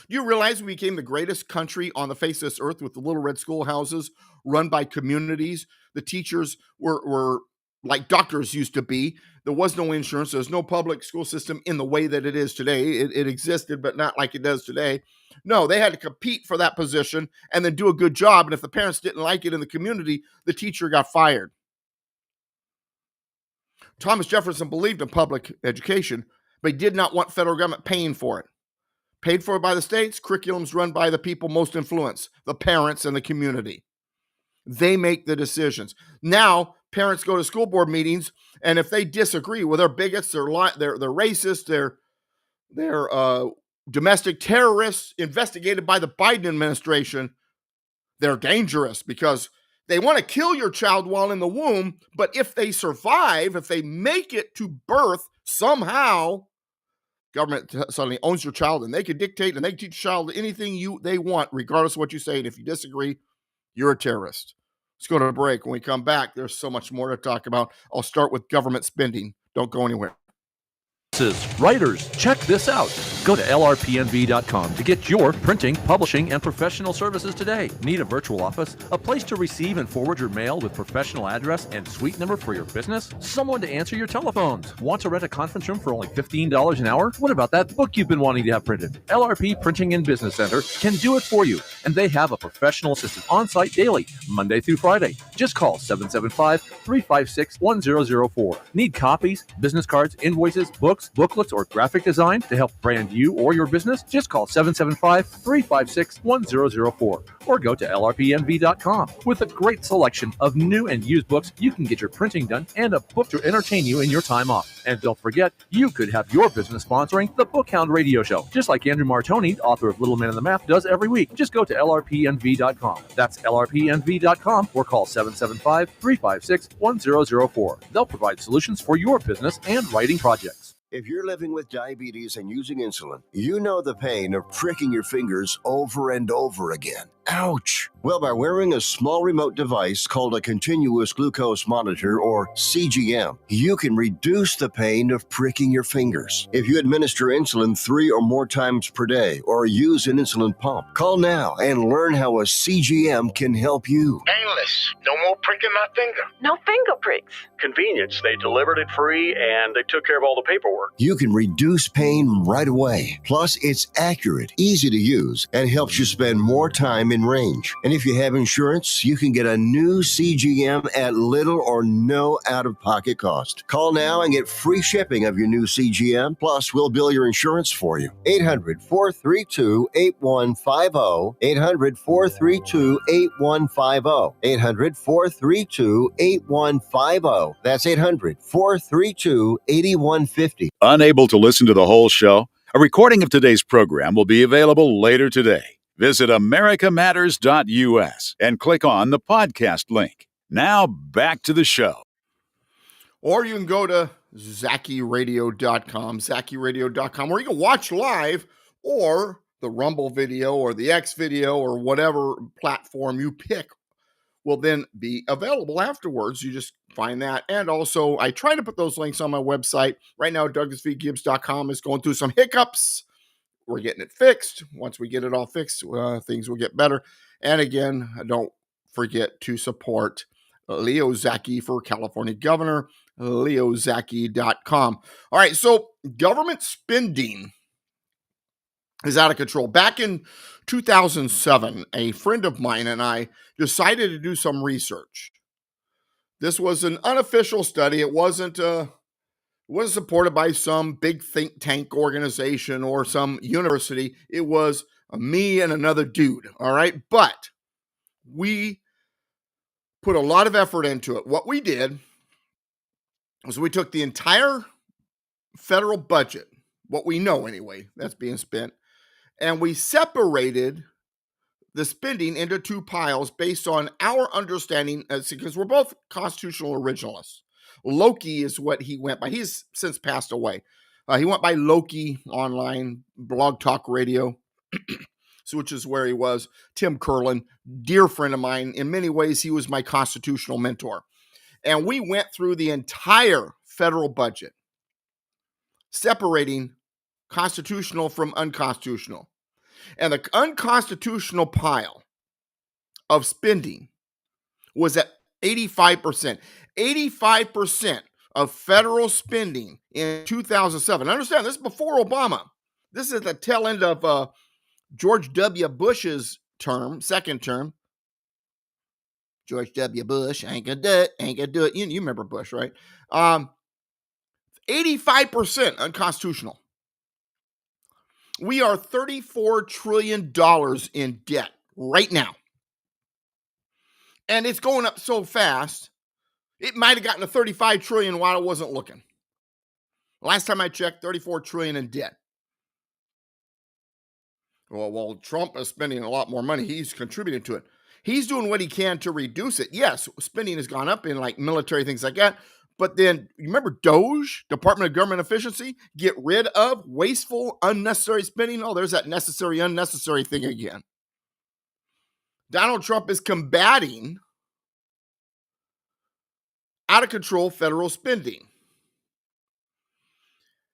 Do you realize we became the greatest country on the face of this earth with the little red schoolhouses run by communities? The teachers were like doctors used to be. There was no insurance. There was no public school system in the way that it is today. It existed, but not like it does today. No, they had to compete for that position and then do a good job. And if the parents didn't like it in the community, the teacher got fired. Thomas Jefferson believed in public education, but he did not want federal government paying for it. Paid for by the states, curriculums run by the people most influenced, the parents and the community. They make the decisions. Now, parents go to school board meetings, and if they disagree, well, they're bigots, they're racist, they're domestic terrorists investigated by the Biden administration. They're dangerous because they want to kill your child while in the womb, but if they survive, if they make it to birth somehow, government suddenly owns your child, and they can dictate and they can teach your child anything they want, regardless of what you say. And if you disagree, you're a terrorist. Let's go to a break. When we come back, there's so much more to talk about. I'll start with government spending. Don't go anywhere. Writers, check this out. Go to lrpnv.com to get your printing, publishing, and professional services today. Need a virtual office? A place to receive and forward your mail with professional address and suite number for your business? Someone to answer your telephones? Want to rent a conference room for only $15 an hour? What about that book you've been wanting to have printed? LRP Printing and Business Center can do it for you, and they have a professional assistant on site daily, Monday through Friday. Just call 775-356-1004. Need copies, business cards, invoices, books, booklets, or graphic design to help brand you or your business? Just call 775-356-1004 or go to lrpnv.com. With a great selection of new and used books, you can get your printing done and a book to entertain you in your time off. And don't forget, you could have your business sponsoring the Bookhound Radio Show, just like Andrew Martoni, author of Little Man in the Map, does every week. Just go to lrpnv.com. That's lrpnv.com or call 775-356-1004. They'll provide solutions for your business and writing projects. If you're living with diabetes and using insulin, you know the pain of pricking your fingers over and over again. Ouch! Well, by wearing a small remote device called a continuous glucose monitor, or CGM, you can reduce the pain of pricking your fingers. If you administer insulin 3 or more times per day or use an insulin pump, call now and learn how a CGM can help you. Painless. No more pricking my finger. No finger pricks. Convenience. They delivered it free and they took care of all the paperwork. You can reduce pain right away. Plus, it's accurate, easy to use, and helps you spend more time in range. And if you have insurance, you can get a new CGM at little or no out-of-pocket cost. Call now and get free shipping of your new CGM. Plus, we'll bill your insurance for you. 800-432-8150. 800-432-8150. 800-432-8150. That's 800-432-8150. Unable to listen to the whole show? A recording of today's program will be available later today. Visit americamatters.us and click on the podcast link. Now back to the show. Or you can go to zackyradio.com, zackyradio.com, where you can watch live, or the Rumble video or the X video or whatever platform you pick will then be available afterwards. You just find that. And also, I try to put those links on my website. Right now, DouglasVGibbs.com is going through some hiccups. We're getting it fixed. Once we get it all fixed, things will get better. And again, don't forget to support Leo Zaki for California governor, leozaki.com. All right, so government spending is out of control. Back in 2007, a friend of mine and I decided to do some research. This was an unofficial study. It wasn't supported by some big think tank organization or some university. It was me and another dude, all right? But we put a lot of effort into it. What we did was we took the entire federal budget, what we know anyway, that's being spent, and we separated the spending into two piles based on our understanding, because we're both constitutional originalists. Loki is what he went by. He's since passed away. He went by Loki online, Blog Talk Radio, so which is where he was. Tim Curlin, dear friend of mine. In many ways, he was my constitutional mentor. And we went through the entire federal budget, separating constitutional from unconstitutional. And the unconstitutional pile of spending was at 85%. 85% of federal spending in 2007. Understand, this is before Obama. This is the tail end of George W. Bush's term, second term. George W. Bush, ain't gonna do it. You remember Bush, right? 85% unconstitutional. We are $34 trillion in debt right now. And it's going up so fast, it might have gotten to 35 trillion while I wasn't looking. Last time I checked, 34 trillion in debt. Well, Trump is spending a lot more money. He's contributing to it. He's doing what he can to reduce it. Yes, spending has gone up in like military things like that. But then, remember DOGE, Department of Government Efficiency? Get rid of wasteful, unnecessary spending. Oh, there's that necessary, unnecessary thing again. Donald Trump is combating out of control federal spending.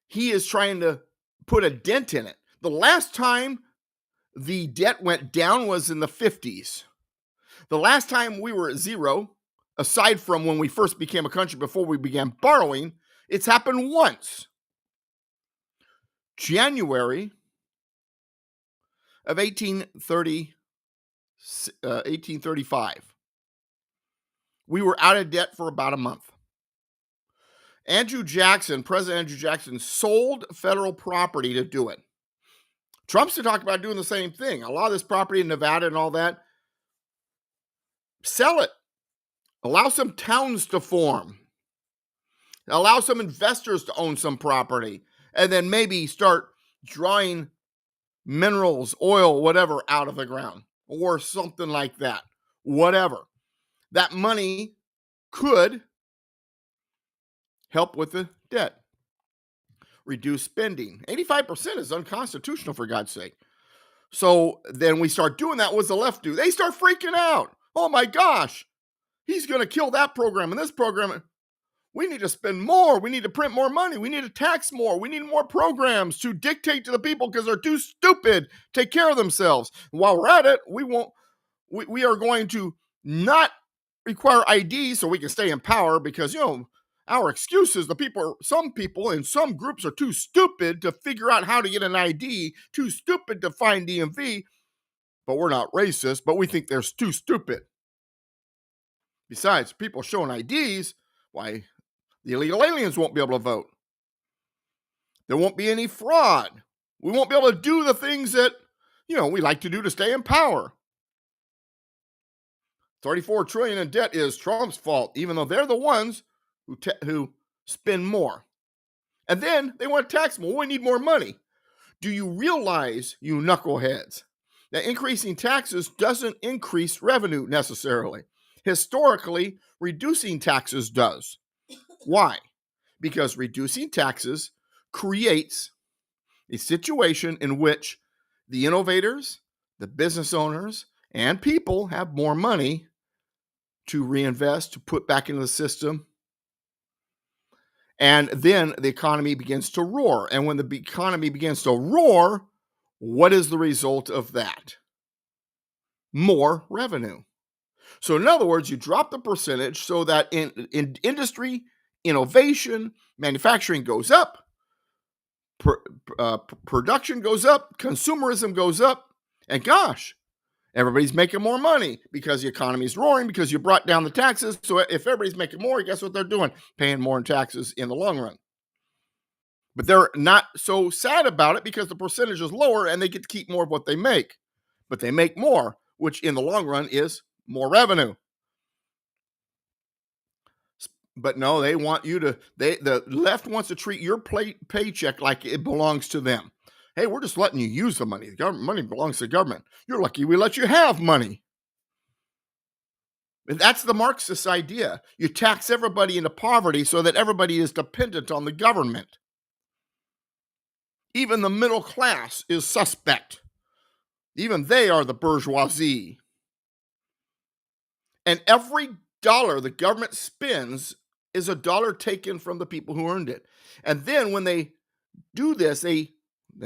He is trying to put a dent in it. The last time the debt went down was in the 50s. The last time we were at zero, aside from when we first became a country before we began borrowing, it's happened once. January of 1835. We were out of debt for about a month. President Andrew Jackson sold federal property to do it. Trump's to talk about doing the same thing. A lot of this property in Nevada and all that, sell it. Allow some towns to form. Allow some investors to own some property. And then maybe start drawing minerals, oil, whatever, out of the ground. Or something like that. Whatever. That money could help with the debt. Reduce spending. 85% is unconstitutional, for God's sake. So then we start doing that. What's the left do? They start freaking out. Oh my gosh. He's going to kill that program and this program. We need to spend more. We need to print more money. We need to tax more. We need more programs to dictate to the people because they're too stupid to take care of themselves. And while we're at it, we are going to not require ID so we can stay in power because, our excuse is some people in some groups are too stupid to figure out how to get an ID, too stupid to find DMV, but we're not racist, but we think they're too stupid. Besides, people showing IDs, why, the illegal aliens won't be able to vote. There won't be any fraud. We won't be able to do the things that, we like to do to stay in power. 34 trillion in debt is Trump's fault, even though they're the ones who spend more. And then they want to tax more. We need more money. Do you realize, you knuckleheads, that increasing taxes doesn't increase revenue necessarily? Historically, reducing taxes does. Why? Because reducing taxes creates a situation in which the innovators, the business owners, and people have more money to reinvest, to put back into the system. And then the economy begins to roar. And when the economy begins to roar, what is the result of that? More revenue. So in other words, you drop the percentage so that in industry, innovation, manufacturing goes up. production goes up, consumerism goes up, and gosh, everybody's making more money because the economy is roaring, because you brought down the taxes. So if everybody's making more, guess what they're doing? Paying more in taxes in the long run. But they're not so sad about it because the percentage is lower and they get to keep more of what they make. But they make more, which in the long run is more revenue. But no, they want you to, the left wants to treat your paycheck like it belongs to them. Hey, we're just letting you use the money. The government money belongs to the government. You're lucky we let you have money. And that's the Marxist idea. You tax everybody into poverty so that everybody is dependent on the government. Even the middle class is suspect. Even they are the bourgeoisie. And every dollar the government spends is a dollar taken from the people who earned it. And then when they do this, they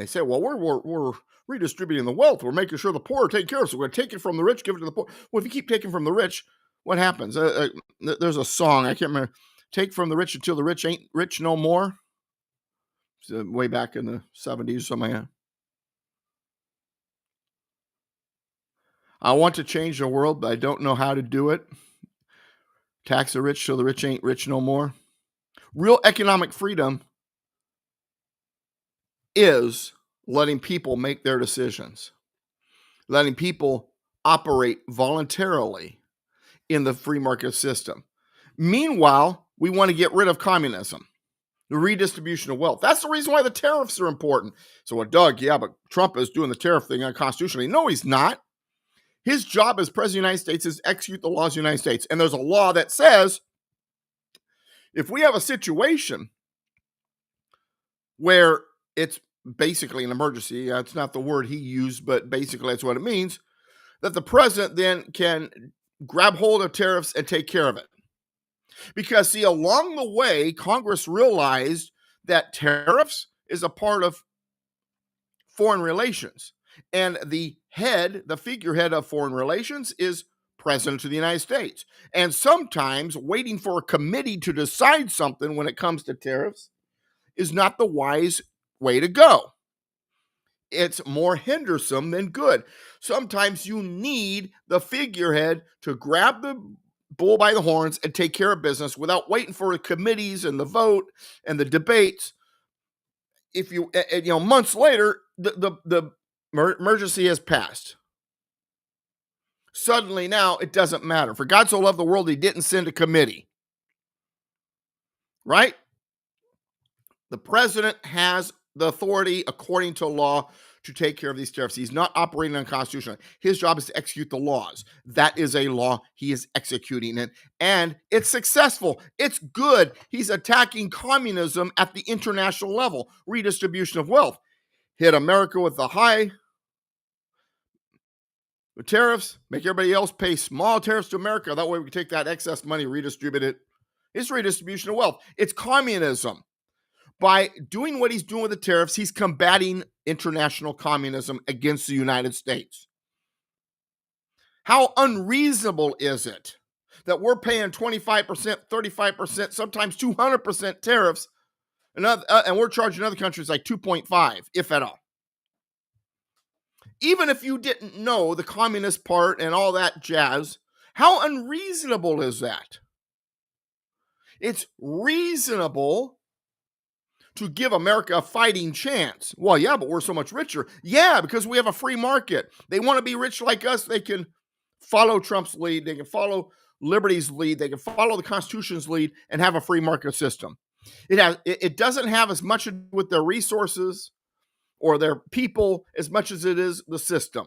say, well, we're redistributing the wealth. We're making sure the poor are taken care of. So we're going to take it from the rich, give it to the poor. Well, if you keep taking from the rich, what happens? There's a song, I can't remember. Take from the rich until the rich ain't rich no more. Way back in the 70s or something like that. I want to change the world, but I don't know how to do it. Tax the rich so the rich ain't rich no more. Real economic freedom is letting people make their decisions, letting people operate voluntarily in the free market system. Meanwhile, we want to get rid of communism, the redistribution of wealth. That's the reason why the tariffs are important. So, well, Doug, yeah, but Trump is doing the tariff thing unconstitutionally. No, he's not. His job as president of the United States is execute the laws of the United States. And there's a law that says if we have a situation where it's basically an emergency, that's not the word he used, but basically that's what it means, that the president then can grab hold of tariffs and take care of it. Because, see, along the way, Congress realized that tariffs is a part of foreign relations. And the figurehead of foreign relations is President of the United States. And sometimes waiting for a committee to decide something when it comes to tariffs is not the wise way to go. It's more hindersome than good. Sometimes you need the figurehead to grab the bull by the horns and take care of business without waiting for the committees and the vote and the debates. If months later, the emergency has passed. Suddenly now it doesn't matter. For God so loved the world, he didn't send a committee. Right? The president has the authority, according to law, to take care of these tariffs. He's not operating unconstitutionally. His job is to execute the laws. That is a law. He is executing it. And it's successful. It's good. He's attacking communism at the international level. Redistribution of wealth. Hit America with the high tariffs, make everybody else pay small tariffs to America. That way we can take that excess money, redistribute it. It's redistribution of wealth. It's communism. By doing what he's doing with the tariffs, he's combating international communism against the United States. How unreasonable is it that we're paying 25%, 35%, sometimes 200% tariffs, and we're charging other countries like 2.5, if at all? Even if you didn't know the communist part and all that jazz, how unreasonable is that? It's reasonable to give America a fighting chance. Well, yeah, but we're so much richer. Yeah, because we have a free market. They want to be rich like us. They can follow Trump's lead. They can follow Liberty's lead. They can follow the Constitution's lead and have a free market system. It doesn't have as much to do with their resources or their people as much as it is the system.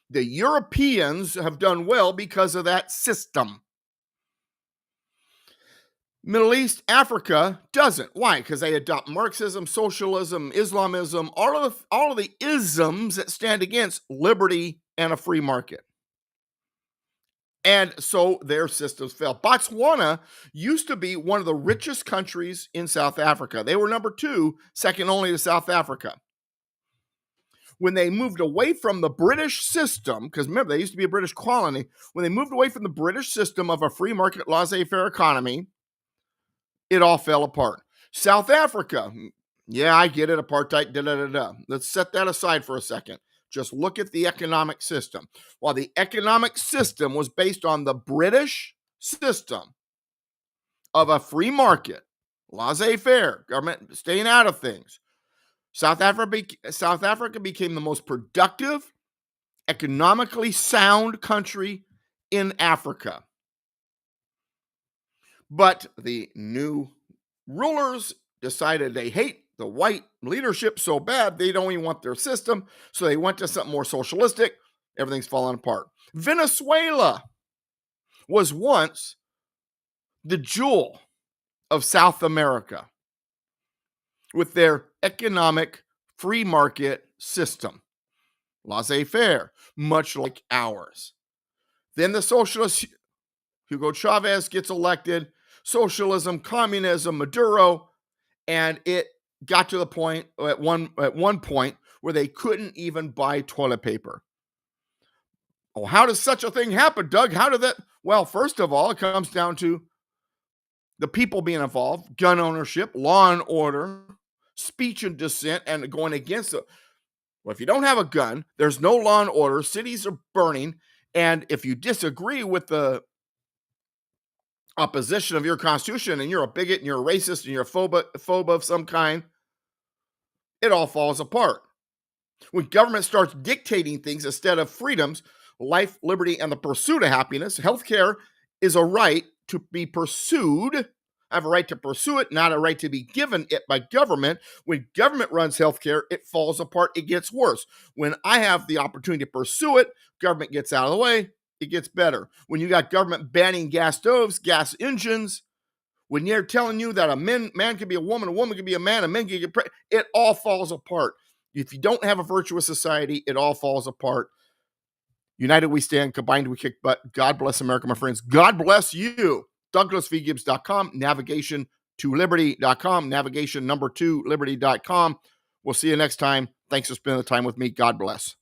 The Europeans have done well because of that system. Middle East, Africa doesn't. Why? Because they adopt Marxism, socialism, Islamism, all of the isms that stand against liberty and a free market. And so their systems fail. Botswana used to be one of the richest countries in South Africa. They were number 2, second only to South Africa. When they moved away from the British system, because remember, they used to be a British colony, when they moved away from the British system of a free market, laissez-faire economy, it all fell apart. South Africa, Yeah, I get it. Apartheid, da-da-da-da. Let's set that aside for a second. Just look at the economic system. While the economic system was based on the British system of a free market, laissez-faire, government staying out of things, South Africa became the most productive, economically sound country in Africa. But the new rulers decided they hate the white leadership so bad they don't even want their system, so they went to something more socialistic. Everything's falling apart. Venezuela was once the jewel of South America with their economic free market system, laissez-faire, much like ours. Then the socialist Hugo Chavez gets elected, socialism, communism, Maduro, and it got to the point at one point where they couldn't even buy toilet paper. Oh, how does such a thing happen, Doug? How did that? Well, first of all, it comes down to the people being involved, gun ownership, law and order, speech and dissent, and going against it. Well, if you don't have a gun, there's no law and order, cities are burning, and if you disagree with the opposition of your constitution and you're a bigot and you're a racist and you're a phobe of some kind, it all falls apart. When government starts dictating things instead of freedoms, life, liberty, and the pursuit of happiness, healthcare is a right to be pursued. I have a right to pursue it, not a right to be given it by government. When government runs healthcare, it falls apart. It gets worse. When I have the opportunity to pursue it, government gets out of the way. It gets better. When you got government banning gas stoves, gas engines, when they're telling you that a man can be a woman can be a man can get pregnant, it all falls apart. If you don't have a virtuous society, it all falls apart. United we stand, combined we kick butt. God bless America, my friends. God bless you. DouglasVGibbs.com, navigation to liberty.com, navigation number 2, liberty.com. We'll see you next time. Thanks for spending the time with me. God bless.